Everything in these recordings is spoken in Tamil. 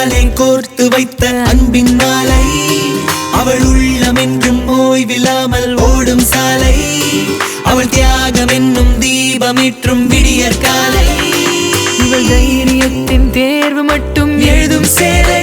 கண்ணாலே கோர்த்து வைத்த அன்பின் மாலை, அவள் உள்ளம் என்றும் ஓய்வில்லாமல் ஓடும் சாலை, அவள் தியாகம் என்னும் தீபமேற்றும் விடியற் காலை, இவள் தைரியத்தின் தேர்வு மட்டும் எழுதும் சேலை.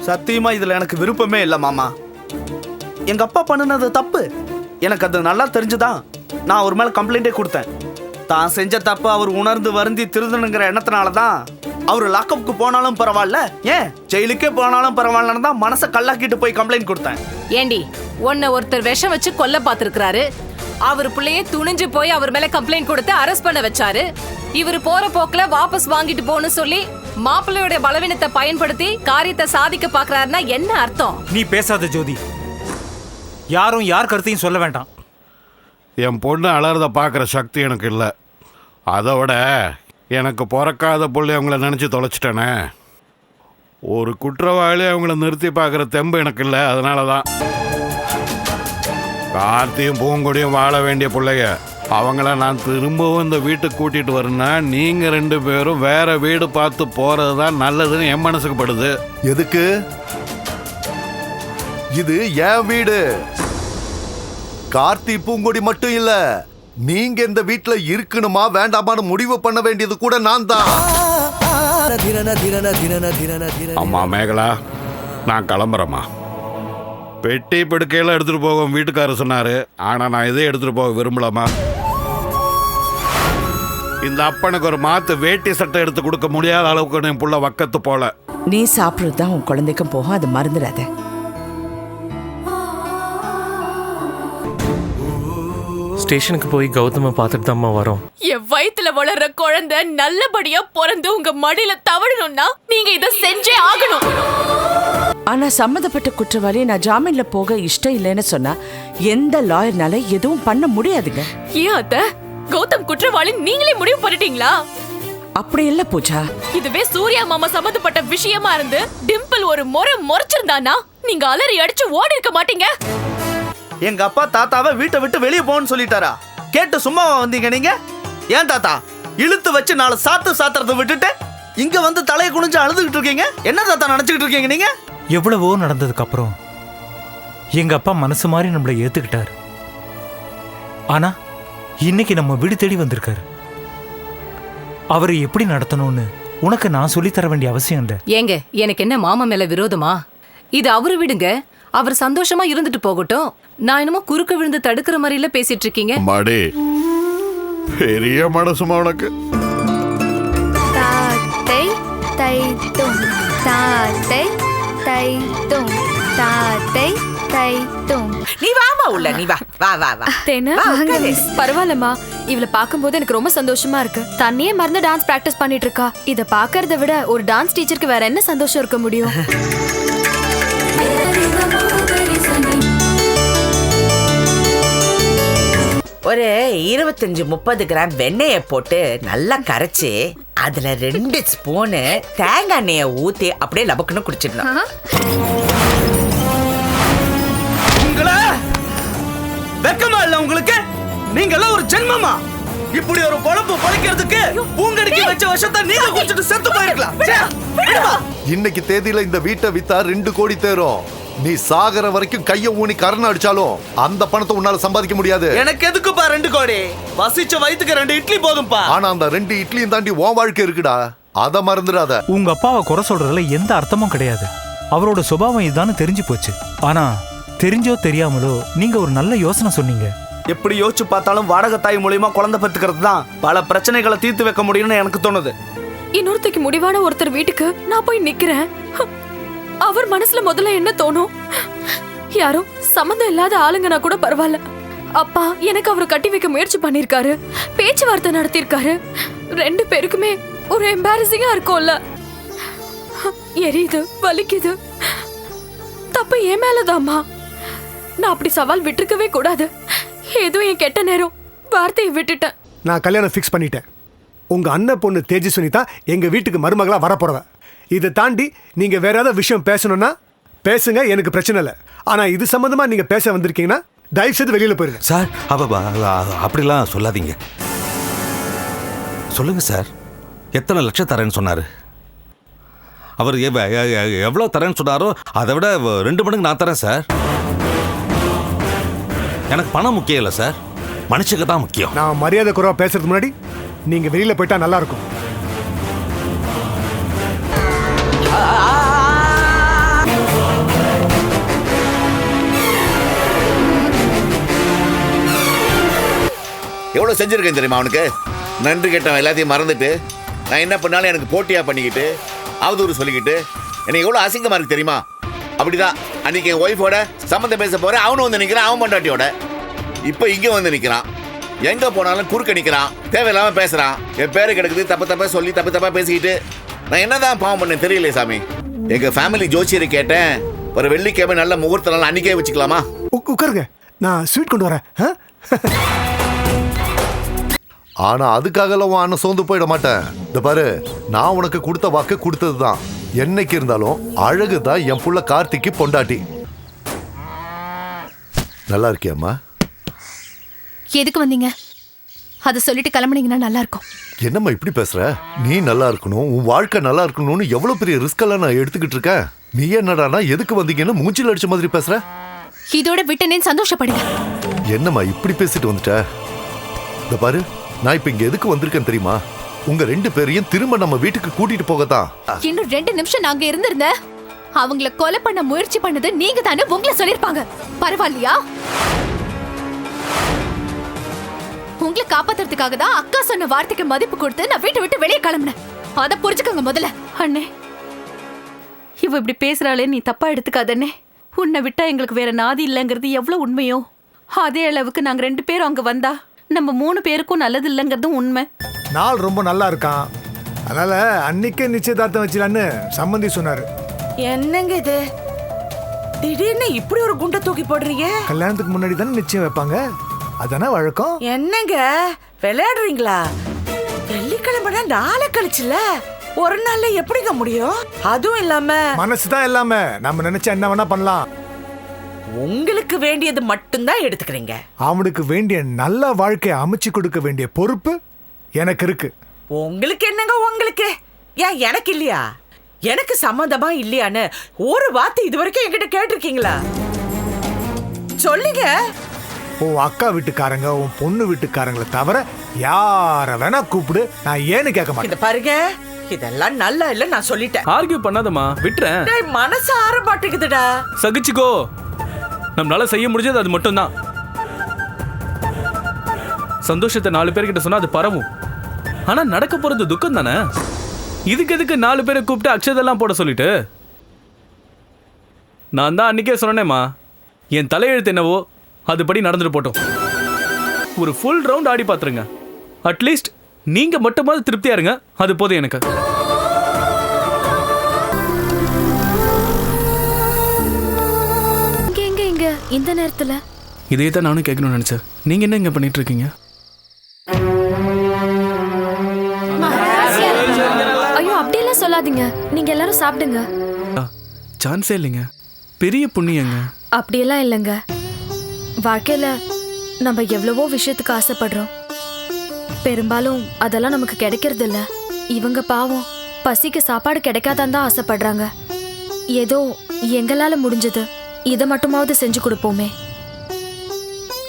சத்தியமா இதுல எனக்கு விருப்பமே இல்ல மாமா. எங்க அப்பா பண்ணுனது தப்பு, எனக்கு அது நல்லா தெரிஞ்சுதான் நான் அவர் மேல கம்ப்ளைண்டே கொடுத்தேன். தான் செஞ்ச தப்பு அவர் உணர்ந்து வருந்தி திருந்தணுங்கிற எண்ணத்தினாலதான் அவரு லாக்கப்புக்கு போனாலும் பரவாயில்ல, ஏன் ஜெயிலுக்கே போனாலும் பரவாயில்லன்னு தான் மனசை கல்லாக்கிட்டு போய் கம்ப்ளைண்ட் கொடுத்தேன். ஏண்டி உன்னை ஒருத்தர் விஷம் வச்சு கொல்ல பாத்துருக்காரு, அவர் பிள்ளையே துணிஞ்சு போய் அவர் மேல கம்ப்ளைண்ட் கொடுத்து அரெஸ்ட் பண்ண வச்சாரு. இவரு போற போக்குல வாபஸ் வாங்கிட்டு போன்னு சொல்லி மாப்பிள்ளையோட பலவீனத்தை பயன்படுத்தி காரியத்தை சாதிக்க பாக்குறாருன்னா என்ன அர்த்தம்? நீ பேசாத ஜோதி, யாரும் யார் கருத்தையும் சொல்ல வேண்டாம். என் பொண்ணு அலறத பார்க்குற சக்தி எனக்கு இல்லை. அதை விட எனக்கு பிறக்காத பிள்ளை அவங்கள நினச்சி தொலைச்சிட்டேனே, ஒரு குற்றவாளி அவங்கள நிறுத்தி பார்க்குற தெம்பு எனக்கு இல்லை. அதனால தான் கார்த்தியும் பூங்கொடியும் வாழ வேண்டிய பிள்ளைங்க, அவங்கள நான் திரும்பவும் இந்த வீட்டுக்கு கூட்டிகிட்டு வரேன்னா நீங்கள் 2 பேரும் வேற வீடு பார்த்து போகிறது தான் நல்லதுன்னு என் மனசுக்கு படுது. எதுக்கு? இது என் வீடு. கார்த்தி பூங்கொடி மட்டும் இல்ல, நீங்க இந்த வீட்டுல இருக்கணுமா வேண்டாமான்னு முடிவு பண்ண வேண்டியது கூட நான் தான். அம்மா மேகலா, நான் கிளம்புறேம்மா. பெட்டி படுக்கையெல்லாம் எடுத்துகிட்டு போகும் வீட்டுக்காரர் சொன்னார், ஆனால் நான் இதை எடுத்துகிட்டு போக விரும்பலாமா. இந்த அப்பனுக்கு ஒரு மாத்து வேட்டி சட்டை எடுத்து கொடுக்க முடியாத அளவுக்கு என் புள்ள வக்கத்து போல. நீ சாப்பிட்றது தான் உன் குழந்தைக்கும் போகும், அது மறந்துடாத. ஸ்டேஷனுக்கு போய் கௌதம பார்த்துட்டு தான் வரோம். என் வயித்துல வளர்ற குழந்தை நல்லபடியா பிறந்து உங்க மடியில தவழணும்னா நீங்க இத செஞ்சே ஆகணும். ஆனா சம்மந்தப்பட்ட குற்றவாளி நான் ஜாமீன்ல போக இஷ்டம் இல்லைன்னு சொன்னா எந்த லாயர்னால எதுவும் பண்ண முடியாதுங்க. ஏன் அத்தை, கௌதம் குற்றவாளி நீங்களே முடிவு பண்ணிட்டீங்களா? அப்படி இல்ல பூஜா, இதுவே சூர்யா மாமா சம்பந்தப்பட்ட விஷயமா இருந்து டிம்பிள் ஒரு முறை முறைச்சிருந்தானா நீங்க அலறி அடிச்சு ஓடி இருக்க மாட்டீங்க. எங்க அப்பா தாத்தாவை வீட்டை விட்டு வெளியே போன்னு சொல்லிட்டாரா? கேட்டு சும்மாவா வந்தீங்க நீங்க? ஏன் தாத்தா இழுத்து வச்சு 4 சாத்துறதை விட்டுட்டு இங்க வந்து தலையை குனிஞ்சு அழுதுகிட்டு இருக்கீங்க? என்ன தாத்தா நினைச்சுக்கிட்டு இருக்கீங்க நீங்க? எவ்வளவோ நடந்ததுக்கு அப்புறம் எங்க அப்பா மனசு மாதிரி நம்மளை ஏத்துக்கிட்டாரு. ஆனா இன்னைக்கு நம்ம வீடு தேடி வந்திருக்காரு. அவரை எப்படி நடத்தணும்னு உனக்கு நான் சொல்லி தர வேண்டிய அவசியம் இல்லை. ஏங்க, எனக்கு என்ன மாமா மேல விரோதமா? இது அவரு விடுங்க, அவர் சந்தோஷமா இருந்துட்டு போகட்டும். நான் என்னமோ குறுக்க விழுந்து தடுக்கிற மாதிரில பேசிட்டு இருக்கீங்க. மாடி பெரிய மனசுமா உனக்கு. தாத்தை தைத்தும் தாத்தை தைத்தும் தாத்தை தைத்தும். நீ வாமா உள்ள, நீ வா வா வா வா. பரவாயில்லம்மா, இவளை பார்க்கும்போது எனக்கு ரொம்ப சந்தோஷமா இருக்கு. தன்னையே மறந்து டான்ஸ் பிராக்டிஸ் பண்ணிட்டு இருக்கா. இத பாக்குறத விட ஒரு டான்ஸ் டீச்சருக்கு வேற என்ன சந்தோஷம் இருக்க முடியும்? ஒரு 25-30 கிராம் வெண்ணெய போட்டு நல்லா கரைச்சு அதுல 2 ஸ்பூனு தேங்காய் எண்ணெய ஊத்தி அப்படியே லபக்குன்னு குடிச்சிடணும். உங்கள வெக்கமா இல்ல உங்களுக்கு? நீங்க எல்லாம் ஒரு ஜென்மமா? இப்படி ஒரு பொழப்பு பொழைக்கிறதுக்கு பூங்கடிக்கு வச்ச விஷத்தை நீங்க குடிச்சிட்டு செத்து போயிருக்கலாம். இன்னைக்கு தேதியில இந்த வீட்டை வித்தா 2 கோடி தேரும். நீ சாகர வரைக்கும் கைய ஊனி கரண அடிச்சாலும் அந்த பணத்தை உன்னால சம்பாதிக்க முடியாது. எனக்கு எதுக்குப்பா 2 கோடி? வசிச்ச வயித்துக்கு 2 இட்லி போதும்பா. ஆனா அந்த 2 இட்லியும் தாண்டி உன் வாழ்க்கை இருக்குடா, அத மறந்துடாத. உங்க அப்பாவை குறை சொல்றதுல எந்த அர்த்தமும் கிடையாது. அவரோட சுபாவம் இதுதான்னு தெரிஞ்சு போச்சு. ஆனா தெரிஞ்சோ தெரியாமலோ நீங்க ஒரு நல்ல யோசனை சொன்னீங்க. எப்படி யோசிச்சு பார்த்தாலும் வாடகை தாய் மூலியமா குழந்தை பெற்றுக்கிறது தான் பல பிரச்சனைகளை தீர்த்து வைக்க முடியும்னு எனக்கு தோணுது. இன்னொருத்தைக்கு முடிவான ஒருத்தர் வீட்டுக்கு நான் போய் நிக்கிறேன். அவர் மனசுல முதல்ல என்ன தோணும்? யாரும் சம்மந்தம் இல்லாத ஆளுங்கன்னா கூட பரவாயில்ல, அப்பா எனக்கு அவரை கட்டி வைக்க முயற்சி பண்ணிருக்காரு, பேச்சுவார்த்தை நடத்திருக்காரு. 2 பேருக்குமே ஒரு எம்பாரசிங்கா இருக்கும்ல. எரியுது, வலிக்குது. தப்பு என் மேலதாம்மா. நான் அப்படி சவால் விட்டுருக்கவே கூடாது. ஏதோ என் கெட்ட நேரம், வார்த்தையை விட்டுட்டேன். நான் கல்யாணம் ஃபிக்ஸ் பண்ணிட்டேன். உங்க அண்ணன் பொண்ணு தேஜஸ்வினி தான் எங்க வீட்டுக்கு மருமகளா வரப்போறவ. இதை தாண்டி நீங்க வேற ஏதாவது விஷயம் பேசணும்னா பேசுங்க, எனக்கு பிரச்சனை இல்லை. ஆனா இது சம்பந்தமா நீங்க பேச வந்திருக்கீங்கன்னா தயவு செய்து வெளியில போயிருங்க. சார் அப்படிலாம் சொல்லாதீங்க. சொல்லுங்க சார், எத்தனை லட்சம் தரேன்னு சொன்னாரு? அவர் எவ்வளோ தரேன்னு சொன்னாரோ அதை விட 2 மடங்கு நான் தரேன் சார். எனக்கு பணம் முக்கியம் இல்லை சார், மனுஷங்க தான் முக்கியம். நான் மரியாதை குறைவா பேசுறதுக்கு முன்னாடி நீங்க வெளியில போயிட்டா நல்லா இருக்கும். எவ்வளோ செஞ்சுருக்கேன் தெரியுமா அவனுக்கு? நன்றி கேட்டவன் எல்லாத்தையும் மறந்துட்டு நான் என்ன பண்ணாலும் எனக்கு போட்டியாக பண்ணிக்கிட்டு அவதூறு சொல்லிக்கிட்டு எனக்கு எவ்வளோ அசிங்கமாக இருக்கு தெரியுமா? அப்படிதான் அன்னைக்கு என் ஒய்ஃபோட சம்மந்தம் பேச போகிறேன், அவனும் வந்து நிற்கிறான் அவன் பொண்டாட்டியோட. இப்போ இங்கே வந்து நிற்கிறான், எங்கே போனாலும் குறுக்க நிற்கிறான், தேவையில்லாமல் பேசுகிறான், என் பேரை கிடக்குது தப்பாக சொல்லி தப்பாக பேசிக்கிட்டு நான் என்னதான் பாவம் பண்ணேன் தெரியல சாமி. எங்கள் ஃபேமிலி ஜோசியரை கேட்டேன், ஒரு வெள்ளிக்கிழமை நல்ல முகூர்த்த நாள் அன்னைக்கே வச்சுக்கலாமா? உட்காருங்க, நான் ஸ்வீட் கொண்டு வரேன். ஆனா அதுக்காகலாம் உன் அண்ணன் சோர்ந்து போயிட மாட்டேன். இந்த பாரு, நான் உனக்கு கொடுத்த வாக்கு கொடுத்ததுதான். என்னைக்கு இருந்தாலும் அழகுதான் என் புள்ள கார்த்திக்கு பொண்டாட்டி. நல்லா இருக்கியாம்மா? எதுக்கு வந்தீங்க? அதை சொல்லிட்டு கிளம்புனீங்கன்னா நல்லா இருக்கும். என்னம்மா இப்படி பேசுற? நீ நல்லா இருக்கணும், உன் வாழ்க்கை நல்லா இருக்கணும்னு எவ்வளவு பெரிய ரிஸ்க் எல்லாம் நான் எடுத்துக்கிட்டு இருக்கேன். நீ என்னடானா எதுக்கு வந்தீங்கன்னு மூஞ்சில் அடிச்ச மாதிரி பேசுற? இதோட விட்டனே சந்தோஷப்படுங்க. என்னம்மா இப்படி பேசிட்டு வந்துட்ட? இந்த பாரு, நான் இப்ப இங்க எதுக்கு வந்திருக்கேன் தெரியுமா? உங்க 2 பேரையும் திரும்ப நம்ம வீட்டுக்கு கூட்டிட்டு போகத்தான். இன்னும் 2 நிமிஷம் நாங்க இருந்திருந்தேன், அவங்கள கொலை பண்ண முயற்சி பண்ணது நீங்க தானே உங்களை சொல்லிருப்பாங்க. பரவாயில்லையா? உங்களை காப்பாத்துறதுக்காக தான் அக்கா சொன்ன வார்த்தைக்கு மதிப்பு கொடுத்து நான் வீட்டை விட்டு வெளியே கிளம்பினேன். அதை புரிஞ்சுக்கோங்க முதல்ல. அண்ணே, இவ இப்படி பேசுறாளே, நீ தப்பா எடுத்துக்காதண்ணே. உன்னை விட்டா எங்களுக்கு வேற நாதி இல்லைங்கிறது எவ்வளவு உண்மையோ அதே அளவுக்கு நாங்க 2 பேரும் அங்க வந்தா நம்ம 3 பேருக்கும் நல்லது இல்லைங்கிறதும் உண்மை. நாள் ரொம்ப நல்லா இருக்கான், அதனால அன்னைக்கே நிச்சயதார்த்தம் வச்சிடலான்னு சம்பந்தி சொன்னாரு. என்னங்க இது திடீர்னு இப்படி ஒரு குண்டை தூக்கி போடுறீங்க? கல்யாணத்துக்கு முன்னாடி தானே நிச்சயம் வைப்பாங்க, அதானே வழக்கம். என்னங்க விளையாடுறீங்களா? வெள்ளிக்கிழமை நாளை கழிச்சுல ஒரு நாள்ல எப்படிங்க முடியும்? அதுவும் இல்லாம மனசுதான் இல்லாம நம்ம நினைச்சா என்ன வேணா பண்ணலாம். உங்களுக்கு வேண்டியது மட்டும்தான் எடுத்துக்கிறீங்க. அவனுக்கு வேண்டிய நல்ல வாழ்க்கையை அமைச்சு கொடுக்க வேண்டிய பொறுப்பு எனக்கு இருக்கு. உங்களுக்கு என்னங்க உங்களுக்கு? ஏன் எனக்கு இல்லையா? எனக்கு சம்மந்தமா இல்லையான்னு ஒரு வார்த்தை இது வரைக்கும் என்கிட்ட கேட்டிருக்கீங்களா? சொல்லுங்க. உன் அக்கா வீட்டுக்காரங்க உன் பொண்ணு வீட்டுக்காரங்களை தவிர யார வேணா கூப்பிடு, நான் ஏன்னு கேட்க மாட்டேன். இத பாருங்க, இதெல்லாம் நல்லா இல்ல நான் சொல்லிட்டேன். ஆர்கியூ பண்ணாதம்மா, விட்டுறேன். டேய், மனசு ஆற மாட்டேங்குதுடா. சகிச்சுக்கோ, நம்மளால செய்ய முடிஞ்சது அது மட்டும் தான். சந்தோஷத்தை 4 பேர்கிட்ட சொன்னா அது பரவும், ஆனா நடக்க போறது துக்கம் தானே. இதுக்கு எதுக்கு 4 பேரை கூப்பிட்டு அக்ஷதெல்லாம் போட சொல்லிட்டு? நான் தான் அன்னைக்கே சொன்னேம்மா, என் தலையெழுத்து என்னவோ அதுபடி நடந்துட்டு போட்டோம். ஒரு ஃபுல் ரவுண்ட் ஆடி பாத்துருங்க, அட்லீஸ்ட் நீங்க மட்டுமாவது திருப்தியா இருங்க, அது போதும் எனக்கு. இந்த நேரத்துல இதே தான் நானும் கேட்கணும்னு நினைச்சேன். நீங்க என்ன இங்க பண்ணிட்டு இருக்கீங்க? ஐயோ அப்படியெல்லாம் சொல்லாதீங்க, நீங்க எல்லாரும் சாப்பிடுங்க. சான்ஸே இல்லைங்க, பெரிய புண்ணியங்க. அப்படியெல்லாம் இல்லைங்க, வாழ்க்கையில நம்ம எவ்வளவோ விஷயத்துக்கு ஆசைப்படுறோம், பெரும்பாலும் அதெல்லாம் நமக்கு கிடைக்கிறது இல்ல. இவங்க பாவம் பசிக்கு சாப்பாடு கிடைக்காதான் தான் ஆசைப்படுறாங்க. ஏதோ எங்களால முடிஞ்சது இதை மட்டுமாவது செஞ்சு கொடுப்போமே.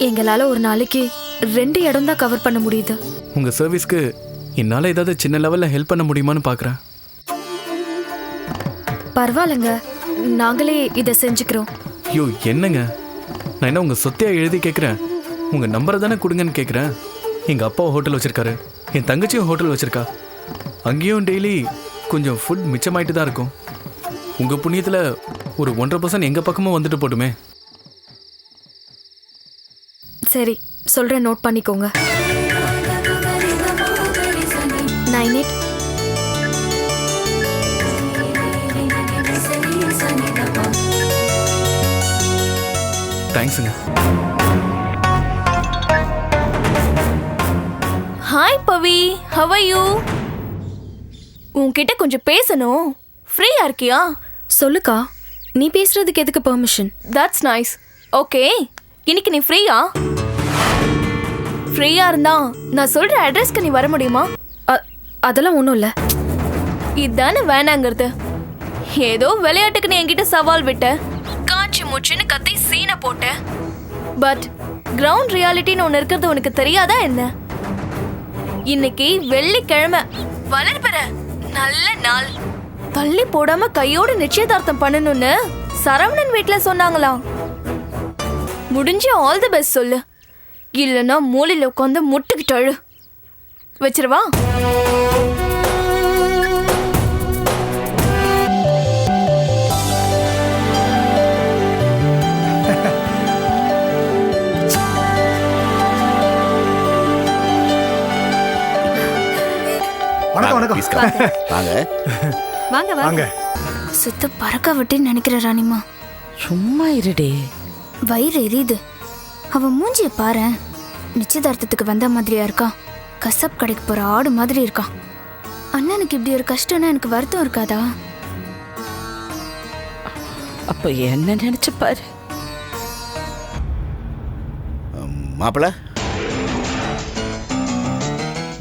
எங்களால ஒரு நாளைக்கு 2 இடம் தான் கவர் பண்ண முடியுது. உங்க சர்வீஸ்க்கு என்னால ஏதாவது சின்ன லெவல்ல ஹெல்ப் பண்ண முடியுமான்னு பாக்குறேன். பரவாயில்லைங்க, நாங்களே இதை செஞ்சுக்கிறோம். ஐயோ என்னங்க, நான் என்ன உங்க சொத்தையா எழுதி கேட்குறேன்? உங்க நம்பரை தானே கொடுங்கன்னு கேட்குறேன். எங்க அப்பா ஹோட்டல் வச்சிருக்காரு, என் தங்கச்சியும் ஹோட்டல் வச்சிருக்கா. அங்கேயும் டெய்லி கொஞ்சம் ஃபுட் மிச்சமாயிட்டு தான் இருக்கும். உங்க புண்ணியத்துல ஒரு 1.5% எங்க பக்கமும் வந்துட்டு போட்டுமே. சரி சொல்றேன், நோட் பண்ணிக்கோங்க. 98 பவி, how are you? உன்கிட்ட கொஞ்சம் பேசணும். ஃப்ரீயா இருக்கியா? சொல்லுக்கா, நீ பேசுறதுக்கு எதுக்கு பெர்மிஷன்? That's nice. ஓகே, இன்னைக்கு நீ ஃப்ரீயா? ஃப்ரீயா இருந்தா நான் சொல்ற அட்ரஸ்க்கு நீ வர முடியுமா? அதெல்லாம் ஒன்றும் இல்லை. இதானே வேணாங்கிறது. ஏதோ விளையாட்டுக்கு நீ என்கிட்ட சவால் விட்ட, காய்ச்சி மூச்சுன்னு கத்தி சீனை போட்ட. பட் கிரவுண்ட் ரியாலிட்டின்னு ஒன்று இருக்கிறது உனக்கு தெரியாதா என்ன? இன்னைக்கு வெள்ளிக்கிழமை, வளர்பிற நல்ல நாள். தள்ளி போடாம கையோட நிச்சயதார்த்தம் பண்ணணும்னு சரவணன் வீட்டுல சொன்னாங்களாம். முடிஞ்ச ஆல் தி பெஸ்ட் சொல்லு, இல்லைன்னா மூலையில உட்காந்து முட்டுக்கிட்டு அழு. வச்சிருவா? வணக்கம் வணக்கம். வாங்க வாங்க வாங்க. சுத்த பறக்க விட்டுன்னு நினைக்கிற ராணிமா. சும்மா இருடே. வயிறு எரியுது. அவன் மூஞ்சிய பாரு, நிச்சயதார்த்தத்துக்கு வந்த மாதிரியா இருக்கான். கசப் கடைக்கு போற ஆடு மாதிரி இருக்கான். அண்ணனுக்கு இப்படி ஒரு கஷ்டம்னா எனக்கு வருத்தம் இருக்காதா? அப்ப என்ன நினைச்சு பாரு. மாப்பிள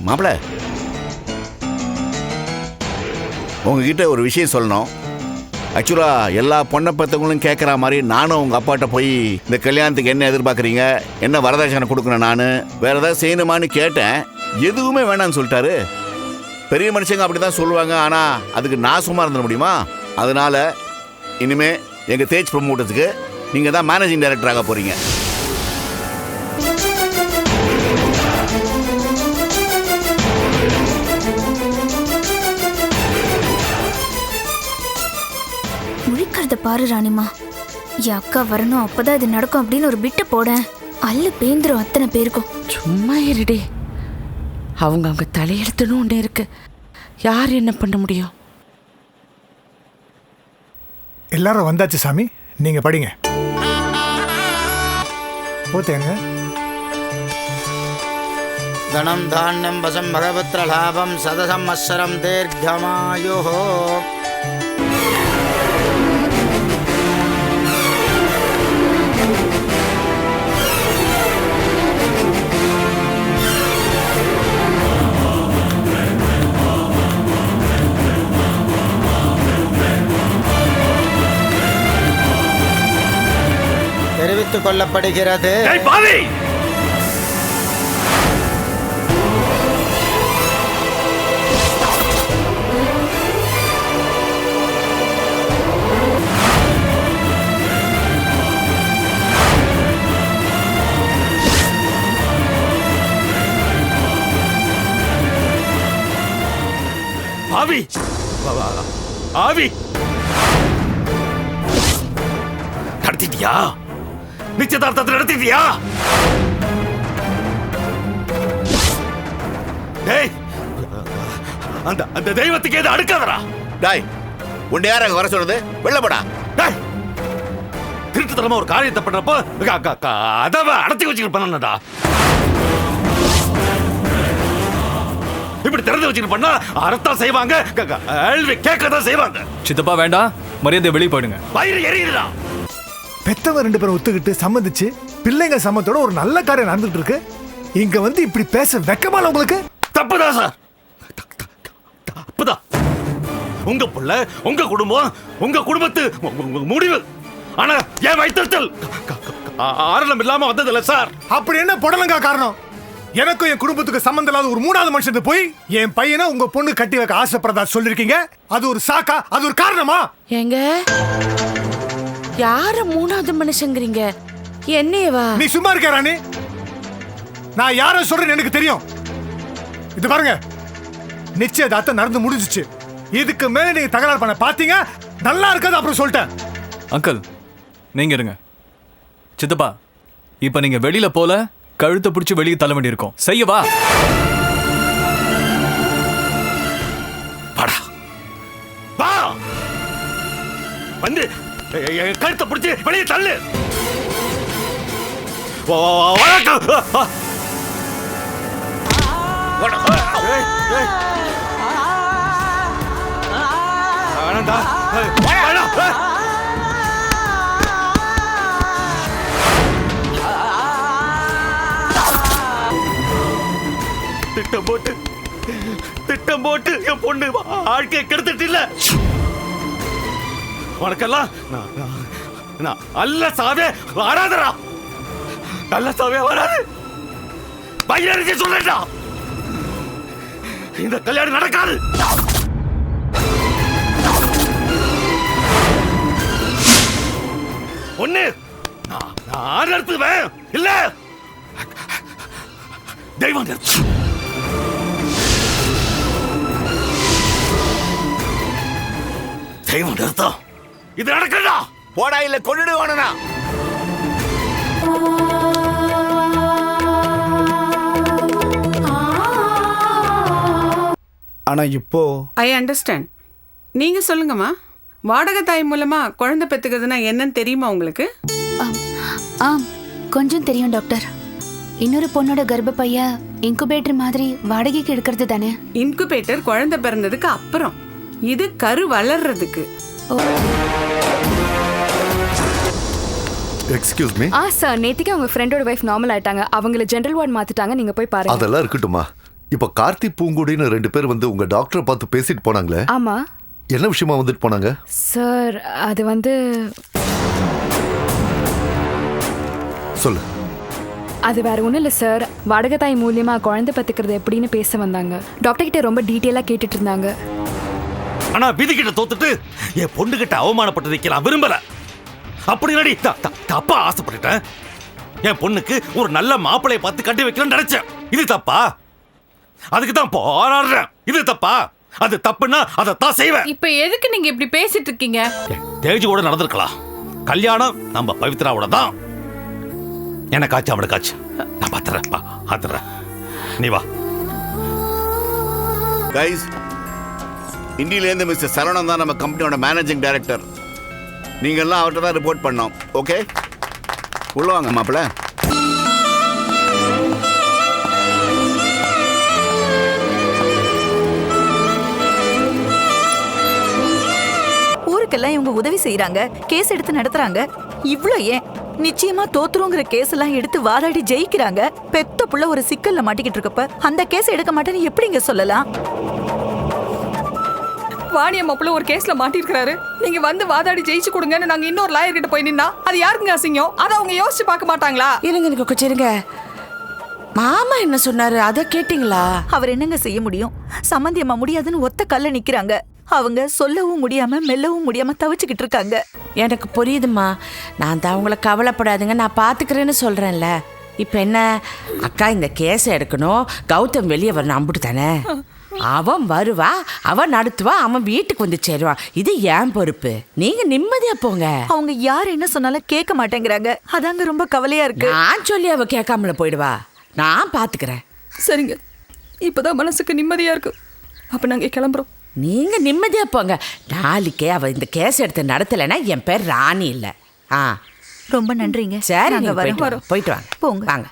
மாப்பிள, உங்ககிட்ட ஒரு விஷயம் சொல்லணும். ஆக்சுவலாக எல்லா பொண்ணை பற்றவங்களும் கேட்குற மாதிரி நானும் உங்கள் அப்பாட்ட போய் இந்த கல்யாணத்துக்கு என்ன எதிர்பார்க்குறீங்க, என்ன வரதட்சணை கொடுக்கணும், நான் வேறு ஏதாவது செய்யணுமான்னு கேட்டேன். எதுவுமே வேணான்னு சொல்லிட்டாரு. பெரிய மனுஷங்க அப்படி தான் சொல்லுவாங்க, ஆனால் அதுக்கு நான் சும்மா இருந்துட முடியுமா? அதனால் இனிமேல் எங்கள் தேஜ் ப்ரமோட்டர்ஸுக்கு நீங்கள் தான் மேனேஜிங் டைரக்டராக போகிறீங்க. முழிக்கிறத பாரு ராணிமா. என் அக்கா வரணும், அப்பதான் இது நடக்கும் அப்படின்னு ஒரு பிட்டு போட அல்லு பேந்துரும் அத்தனை பேருக்கும். சும்மா இருடே. அவங்க தலையெழுத்துன்னு ஒன்று இருக்கு. யார் என்ன பண்ண முடியும்? எல்லாரும் வந்தாச்சு சாமி, நீங்க படிங்க. போத்தேங்க. தனம் தானியம் வசம் பகவத்ர லாபம் சதசம் அஸ்ஸரம் தீர்க்கமாயு. தெரிவித்துக் கொள்ளப்படுகிறது. ஆவி ஆவி நடத்திட்டியா? நிச்சயதார்த்தத்தை நடத்திட்டியா? டேய், அந்த அந்த தெய்வத்துக்கு எது அடுக்காதடா. டாய், உன்னை யார் அங்கே வர சொன்னது? வெள்ளப்படா. டேய், திருட்டுத்தனமா ஒரு காரியத்தை பண்றப்போ அதவ அடத்தி வச்சுக்கிட்டு பண்ணடா. இப்படி திறந்து வச்சுக்கிட்டு பண்ணா அறத்தான் செய்வாங்க, கேள்வி கேட்கதான் செய்வாங்க. சித்தப்பா வேண்டாம், மரியாதை வெளியே போயிடுங்க. வயிறு எரியுதுடா. பெத்தவங்க 2 பேரும் ஒத்துக்கிட்டு சம்மதிச்சு பிள்ளைங்க சம்மத்தோட ஒரு நல்ல காரியம் நடந்துட்டு இருக்கு. இங்க வந்து இப்படி பேச வெக்கமால உங்களுக்கு? தப்புதான் சார், தப்புதான். உங்க புள்ள, உங்க குடும்பம், உங்க குடும்பத்து முடிவு. ஆனா ஏன் வைத்தல் ஆரணம் இல்லாம வந்ததில்ல சார். அப்படி என்ன புடலங்கா காரணம்? எனக்கும் என் குடும்பத்துக்கு சம்பந்தம் இல்லாத ஒரு 3வது மனுஷன் போய் என் பையனை உங்க பொண்ணு கட்டி வைக்க ஆசைப்படுறதா சொல்லிருக்கீங்க. அது ஒரு சாக்கா? அது ஒரு காரணமா? எங்க யார 3வது மனுஷங்கிறீங்க? என்னையவா? நீ சும்மா இருக்க ராணி. நான் யார சொல்றேன்னு எனக்கு தெரியும். இது பாருங்க, நிச்சயதார்த்தம் நடந்து முடிஞ்சிச்சு. இதுக்கு மேல நீங்க தகராறு பண்ண பாத்தீங்க நல்லா இருக்காது. அப்புறம் சொல்லிட்டேன். அங்கிள் நீங்க இருங்க. சித்தப்பா, இப்ப நீங்க வெளியில போல கழுத்தை பிடிச்சி வெளியே தள்ள வேண்டி இருக்கும். செய்யவா? வா, வந்து கழுத்தை பிடிச்சி வெளியே தள்ளு. திட்டம் போட்டு என் பொண்ணு வாழ்க்கையை கெடுத்துட்டு இல்ல உனக்கெல்லாம் நான் அல்ல சாவே வராதரா, நல்ல சாவே வராது. பையனுக்கு சொல்றா, இந்த கல்யாணம் நடக்காது. ஒண்ணு நான் நிறுத்துவேன், இல்ல தெய்வம் நிறுத்து. தெய்வம் நிறுத்தம். இது நடக்கடா. போடா இல்ல கொன்னுடுவானா. ஆனா இப்போ ஐ அண்டர்ஸ்டாண்ட். நீங்க சொல்லுங்கம்மா, வாடகை தாய் மூலமா குழந்தை பெத்துக்கிறதுனா என்னன்னு தெரியுமா உங்களுக்கு? ஆம், கொஞ்சம் தெரியும் டாக்டர். இன்னொரு பொண்ணோட கர்ப்பப்பைய இன்குபேட்டர் மாதிரி வாடகைக்கு எடுக்கிறது தானே? இன்குபேட்டர் குழந்தை பிறந்ததுக்கு அப்புறம், இது கரு வளர்றதுக்கு. Excuse me. சார், நேத்திக்கு உங்க ஃப்ரெண்டோட வைஃப் நார்மல் ஆயிட்டாங்க. அவங்கள ஜெனரல் வார்டு மாத்திட்டாங்க. நீங்க போய் பாருங்க. அதெல்லாம் இருக்கட்டுமா. இப்ப கார்த்தி பூங்குடின்னு 2 பேர் வந்து உங்க டாக்டரை பார்த்து பேசிட்டு போனாங்களே, ஆமா என்ன விஷயமா வந்துட்டு போனாங்க? சார், அது வந்து சொல்லு. அது வேற ஒன்றும் இல்லை சார். வாடகை தாய் மூலியமா குழந்தை பத்துக்கிறது எப்படின்னு பேச வந்தாங்க. டாக்டர் கிட்ட ரொம்ப டீட்டெயிலாக கேட்டுட்டு இருந்தாங்க. ஆனா விதி கிட்ட தோத்துட்டு என் பொண்ணு கிட்ட அவமானப்பட்டு வைக்கலாம் விரும்பல. அப்படி நடி தப்பா ஆசைப்பட்டுட்டேன். என் பொண்ணுக்கு ஒரு நல்ல மாப்பிளைய பார்த்து கட்டி வைக்கலாம்னு நினைச்சேன். இது தப்பா? அதுக்கு தான் போராடுறேன். இது தப்பா? அது தப்புன்னா அதை தான் செய்வேன். இப்ப எதுக்கு நீங்க இப்படி பேசிட்டு இருக்கீங்க? தேஜோட நடந்திருக்கலாம். கல்யாணம் நம்ம பவித்ராவோட தான். எனக்காச்சு அவனுக்காச்சு. நான் பாத்துறேன். நீ வா. கைஸ், இந்தியிலேருந்து மிஸ்டர் சரவணன் தான் நம்ம கம்பெனியோட மேனேஜிங் டைரக்டர். நீங்கள்லாம் அவர்கிட்ட தான் ரிப்போர்ட் பண்ணோம். ஓகே, உள்ள வாங்க மாப்பிள்ள. ஊருக்கெல்லாம் இவங்க உதவி செய்யறாங்க, கேஸ் எடுத்து நடத்துறாங்க. இவ்ளோ ஏன் நிச்சயமா தோத்துருங்கிற கேஸ் எல்லாம் எடுத்து வாதாடி ஜெயிக்கிறாங்க. பெத்த புள்ள ஒரு சிக்கல்ல மாட்டிக்கிட்டு இருக்கப்ப அந்த கேஸ் எடுக்க மாட்டேன்னு எப்படிங்க சொல்லலாம்? வாணிய மாப்பிள்ள ஒரு கேஸ்ல மாட்டிருக்காரு. நீங்க வந்து வாதாடி ஜெயிச்சு கொடுங்கன்னு நாங்க இன்னொரு லாயர் கிட்ட போய் நின்னா அது யாருக்குங்க அசிங்கம்? அதை அவங்க யோசிச்சு பார்க்க மாட்டாங்களா? இருங்க கொஞ்சம் மாமா என்ன சொன்னாரு, அதை கேட்டீங்களா? அவர் என்னங்க செய்ய முடியும்? சம்மந்தியம்மா முடியாதுன்னு ஒத்த கல்ல நிக்கிறாங்க. அவங்க சொல்லவும் முடியாம மெல்லவும் முடியாம தவிச்சுக்கிட்டு இருக்காங்க. எனக்கு புரியுதுமா. நான் தான் அவங்கள கவலைப்படாதுங்க, நான் பாத்துக்கிறேன்னு சொல்றேன்ல. இப்ப என்ன அக்கா, இந்த கேஸை எடுக்கணும், கௌதம் வெளியே வரணும், அம்புட்டு தானே. அவன் வருவா, அவன் நடத்துவா, அவன் வீட்டுக்கு வந்து சேருவான். இது ஏன் பொறுப்பு. நீங்க நிம்மதியா போங்க. அவங்க யார் என்ன சொன்னாலும் கேட்க மாட்டேங்கிறாங்க. அதாங்க ரொம்ப கவலையா இருக்கு. நான் சொல்லி அவ கேட்காமல போயிடுவா. நான் பாத்துக்கிறேன். சரிங்க, இப்பதான் மனசுக்கு நிம்மதியா இருக்கு. அப்ப நாங்க கிளம்புறோம். நீங்க நிம்மதியா போங்க. நாளைக்கே அவ இந்த கேஸ் எடுத்து நடத்தலைன்னா என் பேர் ராணி இல்லை. ரொம்ப நன்றிங்க. சரி, நாங்க போயிட்டு வாங்க. போங்க. வாங்க.